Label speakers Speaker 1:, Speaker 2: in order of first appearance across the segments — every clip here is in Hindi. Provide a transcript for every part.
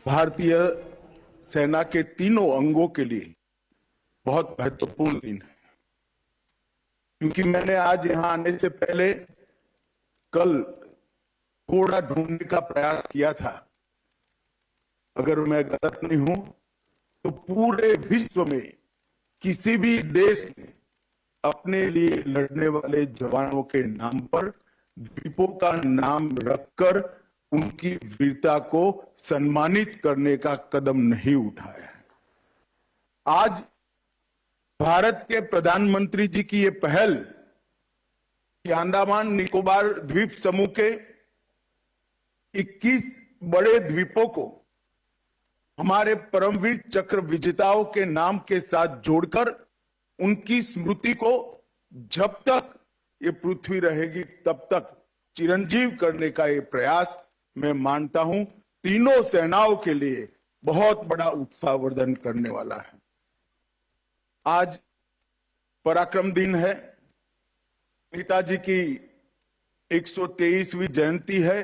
Speaker 1: भारतीय सेना के तीनों अंगों के लिए बहुत महत्वपूर्ण दिन है, क्योंकि मैंने आज यहां आने से पहले कल कोड़ा ढूंढने का प्रयास किया था। अगर मैं गलत नहीं हूं तो पूरे विश्व में किसी भी देश ने अपने लिए लड़ने वाले जवानों के नाम पर द्वीपों का नाम रखकर उनकी वीरता को सम्मानित करने का कदम नहीं उठाया है। आज भारत के प्रधानमंत्री जी की ये पहल कि अंडमान निकोबार द्वीप समूह के 21 बड़े द्वीपों को हमारे परमवीर चक्र विजेताओं के नाम के साथ जोड़कर उनकी स्मृति को जब तक ये पृथ्वी रहेगी तब तक चिरंजीव करने का ये प्रयास मैं मानता हूं तीनों सेनाओं के लिए बहुत बड़ा उत्साहवर्धन करने वाला है। आज पराक्रम दिन है, नेताजी की 123वीं जयंती है।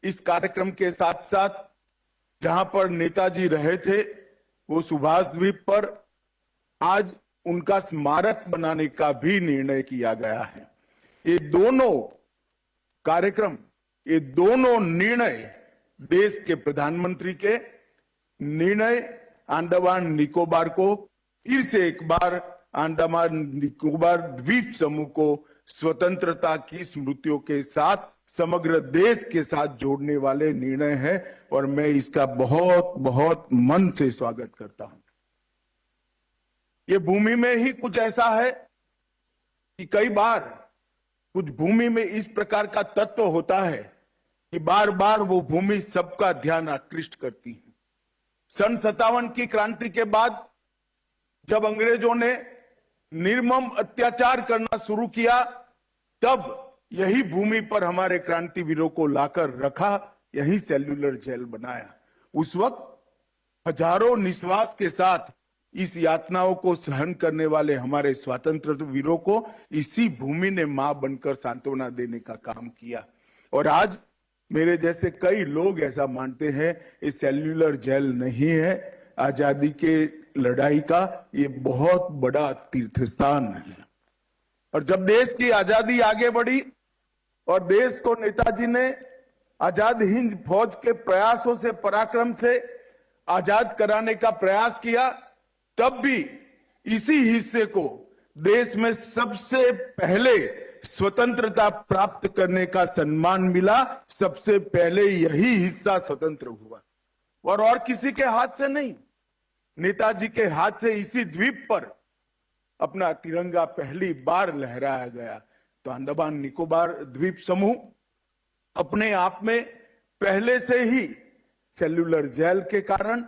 Speaker 1: इस कार्यक्रम के साथ साथ जहां पर नेताजी रहे थे वो सुभाष द्वीप पर आज उनका स्मारक बनाने का भी निर्णय किया गया है। ये दोनों कार्यक्रम, ये दोनों निर्णय देश के प्रधानमंत्री के निर्णय अंडमान निकोबार को फिर से एक बार अंडमान निकोबार द्वीप समूह को स्वतंत्रता की स्मृतियों के साथ समग्र देश के साथ जोड़ने वाले निर्णय है और मैं इसका बहुत बहुत मन से स्वागत करता हूं। ये भूमि में ही कुछ ऐसा है कि कई बार कुछ भूमि में इस प्रकार का तत्व होता है कि बार बार वो भूमि सबका ध्यान आकृष्ट करती है। सन 57 की क्रांति के बाद जब अंग्रेजों ने निर्मम अत्याचार करना शुरू किया तब यही भूमि पर हमारे क्रांतिवीरों को लाकर रखा, यही सेल्यूलर जेल बनाया। उस वक्त हजारों निश्वास के साथ इस यातनाओं को सहन करने वाले हमारे स्वतंत्रता वीरों को इसी भूमि ने मां बनकर सांत्वना देने का काम किया। और आज मेरे जैसे कई लोग ऐसा मानते हैं ये सेल्यूलर जेल नहीं है, आजादी के लड़ाई का ये बहुत बड़ा तीर्थ स्थान है। और जब देश की आजादी आगे बढ़ी और देश को नेताजी ने आजाद हिंद फौज के प्रयासों से, पराक्रम से आजाद कराने का प्रयास किया, तब भी इसी हिस्से को देश में सबसे पहले स्वतंत्रता प्राप्त करने का सम्मान मिला। सबसे पहले यही हिस्सा स्वतंत्र हुआ और किसी के हाथ से नहीं, नेताजी के हाथ से इसी द्वीप पर अपना तिरंगा पहली बार लहराया गया। तो अंडमान निकोबार द्वीप समूह अपने आप में पहले से ही सेल्यूलर जेल के कारण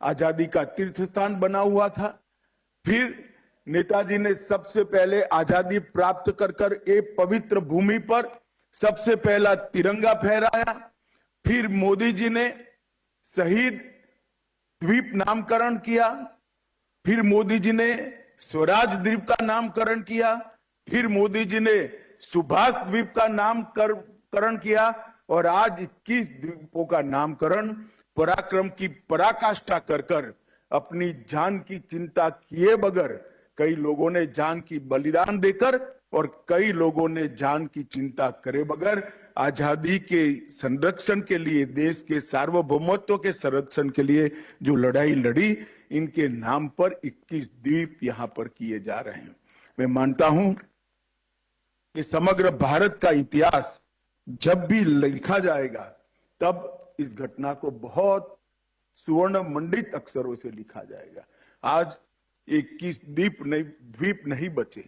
Speaker 1: आजादी का तीर्थ स्थान बना हुआ था। फिर नेताजी ने सबसे पहले आजादी प्राप्त कर एक पवित्र भूमि पर सबसे पहला तिरंगा फहराया। फिर मोदी जी ने शहीद द्वीप नामकरण किया, फिर मोदी जी ने स्वराज द्वीप का नामकरण किया, फिर मोदी जी ने सुभाष द्वीप का नामकरण किया और आज 21 द्वीपों का नामकरण पराक्रम की पराकाष्ठा कर अपनी जान की चिंता किए बगैर कई लोगों ने जान की बलिदान देकर और कई लोगों ने जान की चिंता करे बगैर आजादी के संरक्षण के लिए, देश के सार्वभौमत्व के संरक्षण के लिए जो लड़ाई लड़ी, इनके नाम पर 21 द्वीप यहां पर किए जा रहे हैं। मैं मानता हूं कि समग्र भारत का इतिहास जब भी लिखा जाएगा तब इस घटना को बहुत सुवर्ण मंडित अक्षरों से लिखा जाएगा। आज 21 द्वीप नहीं बचे,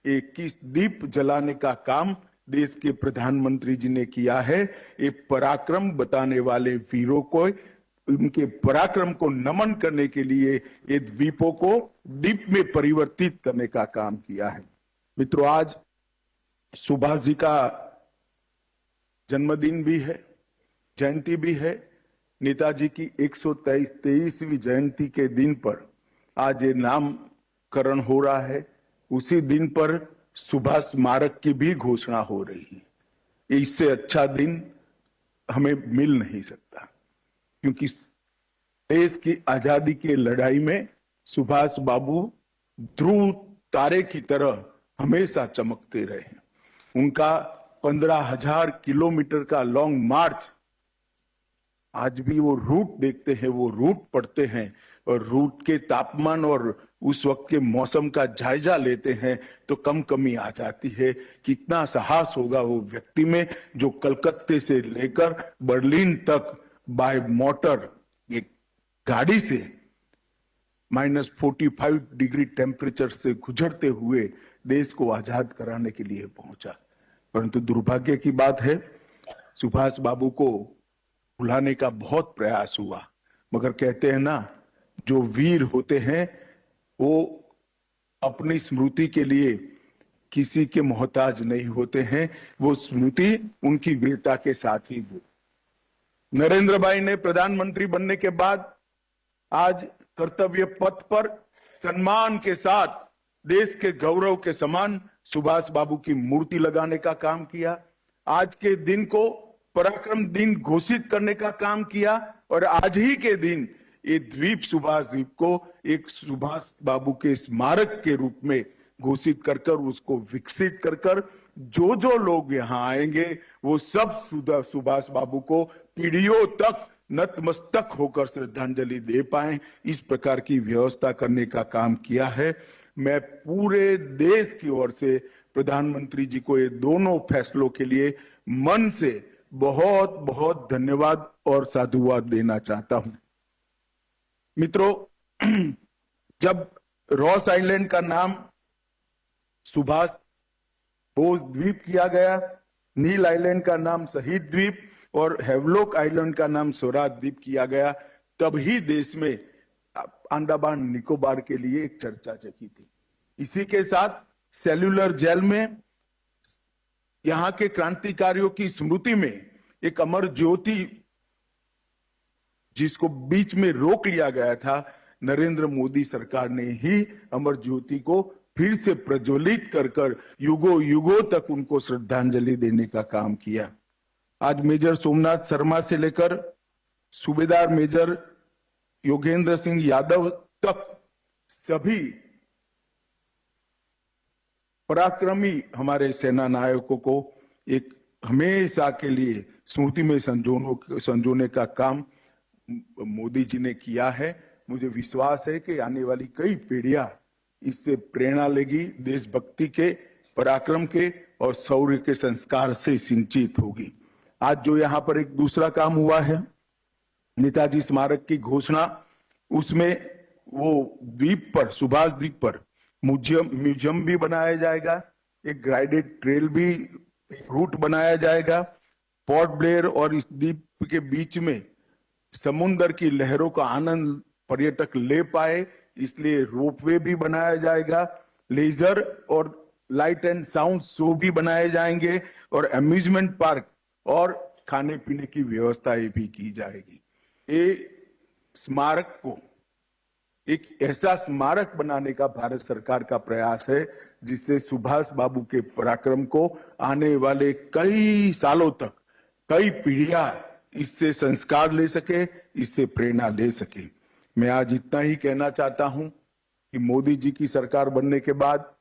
Speaker 1: 21 द्वीप जलाने का काम देश के प्रधानमंत्री जी ने किया है। ये पराक्रम बताने वाले वीरों को, उनके पराक्रम को नमन करने के लिए ये द्वीपों को द्वीप में परिवर्तित करने का काम किया है। मित्रों, आज सुभाष जी का जन्मदिन भी है, जयंती भी है। नेताजी की 123वीं जयंती के दिन पर आज ये नामकरण हो रहा है। उसी दिन पर सुभाष स्मारक की भी घोषणा हो रही है। इससे अच्छा दिन हमें मिल नहीं सकता, क्योंकि देश की आजादी की लड़ाई में सुभाष बाबू ध्रुव तारे की तरह हमेशा चमकते रहे। उनका 15,000 किलोमीटर का लॉन्ग मार्च, आज भी वो रूट देखते हैं, वो रूट पढ़ते हैं और रूट के तापमान और उस वक्त के मौसम का जायजा लेते हैं तो कम कमी आ जाती है। कितना साहस होगा वो व्यक्ति में जो कलकत्ते से लेकर बर्लिन तक बाय मोटर एक गाड़ी से -45 डिग्री टेम्परेचर से गुजरते हुए देश को आजाद कराने के लिए पहुंचा। परंतु दुर्भाग्य की बात है, सुभाष बाबू को भुलाने का बहुत प्रयास हुआ, मगर कहते हैं ना, जो वीर होते हैं वो अपनी स्मृति के लिए किसी के मोहताज नहीं होते हैं, वो स्मृति उनकी वीरता के साथ ही हो। नरेंद्र भाई ने प्रधानमंत्री बनने के बाद आज कर्तव्य पथ पर सम्मान के साथ देश के गौरव के समान सुभाष बाबू की मूर्ति लगाने का काम किया। आज के दिन को पराक्रम दिन घोषित करने का काम किया और आज ही के दिन ये द्वीप, सुभाष द्वीप को एक सुभाष बाबू के स्मारक के रूप में घोषित कर कर उसको विकसित कर कर जो जो लोग यहाँ आएंगे वो सब सुभाष बाबू को पीढ़ियों तक नतमस्तक होकर श्रद्धांजलि दे पाए, इस प्रकार की व्यवस्था करने का काम किया है। मैं पूरे देश की ओर से प्रधानमंत्री जी को ये दोनों फैसलों के लिए मन से बहुत बहुत धन्यवाद और साधुवाद देना चाहता हूं। मित्रों, जब रॉस आइलैंड का नाम सुभाष बोस द्वीप किया गया, नील आइलैंड का नाम शहीद द्वीप और हेवलॉक आइलैंड का नाम स्वराज द्वीप किया गया, तब ही देश में अंडमान निकोबार के लिए एक चर्चा जगी थी। इसी के साथ सेल्यूलर जेल में यहां के क्रांतिकारियों की स्मृति में एक अमर ज्योति, जिसको बीच में रोक लिया गया था, नरेंद्र मोदी सरकार ने ही अमर ज्योति को फिर से प्रज्वलित कर कर युगों युगों तक उनको श्रद्धांजलि देने का काम किया। आज मेजर सोमनाथ शर्मा से लेकर सूबेदार मेजर योगेंद्र सिंह यादव तक सभी पराक्रमी हमारे सेना नायकों को एक हमेशा के लिए स्मृति में संजोने का काम मोदी जी ने किया है। मुझे विश्वास है कि आने वाली कई पीढ़ियां इससे प्रेरणा लेगी, देशभक्ति के, पराक्रम के और शौर्य के संस्कार से सिंचित होगी। आज जो यहाँ पर एक दूसरा काम हुआ है, नेताजी स्मारक की घोषणा, उसमें वो द्वीप पर, सुभाष द्वीप पर म्यूजियम भी बनाया जाएगा, एक गाइडेड ट्रेल भी, रूट बनाया जाएगा। पोर्ट ब्लेयर और इस द्वीप के बीच में समुद्र की लहरों का आनंद पर्यटक ले पाए, इसलिए रोपवे भी बनाया जाएगा। लेजर और लाइट एंड साउंड शो भी बनाए जाएंगे और अम्यूजमेंट पार्क और खाने पीने की व्यवस्थाएं भी की जाएगी। ये स्मारक को एक ऐसा स्मारक बनाने का भारत सरकार का प्रयास है जिससे सुभाष बाबू के पराक्रम को आने वाले कई सालों तक कई पीढ़ियां इससे संस्कार ले सके, इससे प्रेरणा ले सके। मैं आज इतना ही कहना चाहता हूं कि मोदी जी की सरकार बनने के बाद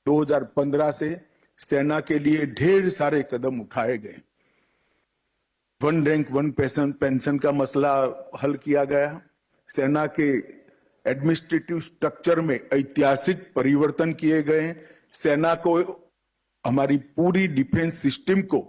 Speaker 1: 2015 से सेना के लिए ढेर सारे कदम उठाए गए। वन रैंक वन पेंशन का मसला हल किया गया। सेना के एडमिनिस्ट्रेटिव स्ट्रक्चर में ऐतिहासिक परिवर्तन किए गए। सेना को, हमारी पूरी डिफेंस सिस्टम को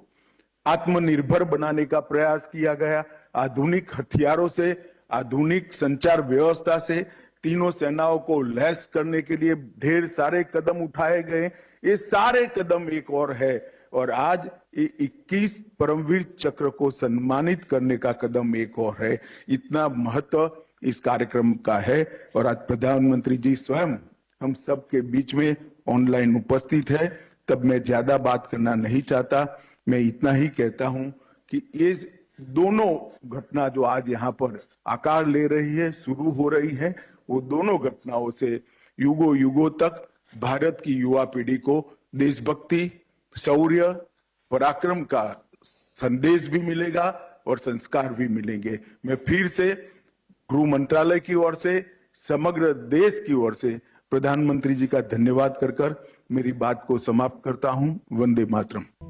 Speaker 1: आत्मनिर्भर बनाने का प्रयास किया गया। आधुनिक हथियारों से, आधुनिक संचार व्यवस्था से तीनों सेनाओं को लैस करने के लिए ढेर सारे कदम उठाए गए। ये सारे कदम एक और है और आज 21 परमवीर चक्र को सम्मानित करने का कदम एक और है। इतना महत्व इस कार्यक्रम का है और आज प्रधानमंत्री जी स्वयं हम सब के बीच में ऑनलाइन उपस्थित है। तब मैं ज्यादा बात करना नहीं चाहता, मैं इतना ही कहता हूं कि ये दोनों घटना जो आज यहाँ पर आकार ले रही है, शुरू हो रही है, वो दोनों घटनाओं से युगों युगों तक भारत की युवा पीढ़ी को देशभक्ति, शौर्य, पराक्रम का संदेश भी मिलेगा और संस्कार भी मिलेंगे। मैं फिर से गृह मंत्रालय की ओर से, समग्र देश की ओर से प्रधानमंत्री जी का धन्यवाद कर मेरी बात को समाप्त करता हूं। वंदे मातरम।